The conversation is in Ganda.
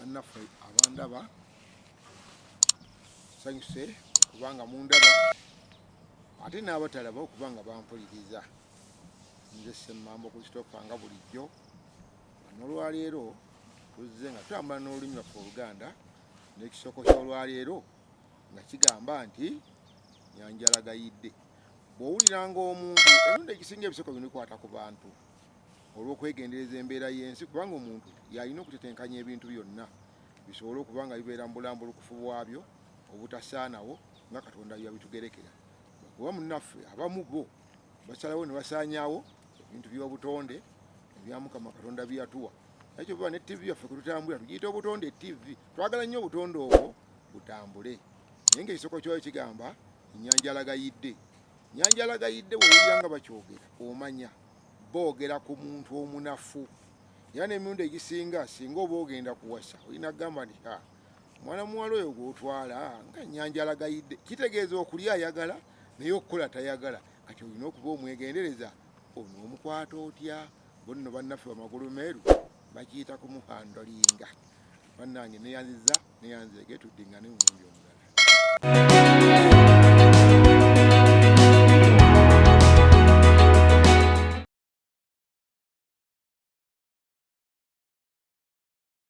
bannaffe abandaba sanyuse kubanga mundaba ate n'abatalaba okubanga bampuliriza. Nze Ssemambo Christopher nga bulijjo n'olwaleero tuzze nga tutambula n'olulimi lwaffe Oluganda n'ekisoko ky'olwaleero nga kigamba nti Nyajala Gayide. Bw'owuliranga omuntu emirundi egisinga ebisoko bino bikwata ku bantu olw'okwegendereza embeera y'ensi, kubanga omuntu yalina okutetenkanya ebintu byonna bisobole okuba nga bibeera mu bulambulukufu bwabyo obutasaanawo nga Katonda yabitugerekera. Kuba munnaffe abamu bo basalawo ne basaanyaawo ebintu by'obutonde ebya Mukama Katonda byeyatuwa. Ekyo buba ne TV yaffe kwe tutambulira tugiyita obutonde TV. Twagala nnyo obutonde obwo butambule. Naye ng'ekisoko kyayo kigamba Nyajala Gayide. Nyajala Gayide bw'owulira nga bakyogera omanya boogera ku muntu omunafu. Era n'emirundi egisinga singa oba ogenda kuwasa olina kugamba nti mwana muwala oyo gw'otwala nga Nyajala Gayide. Kitegeeza okulya ayagala naye okukola tayagala. Kati olina okuba omwegendereza onoomukwata otya. Bo nno bannaffe bamagulu meeru bakiyita kumuhandolinga. Bannange neyanziza neyanzeege tuddingane mu mulundi omulala.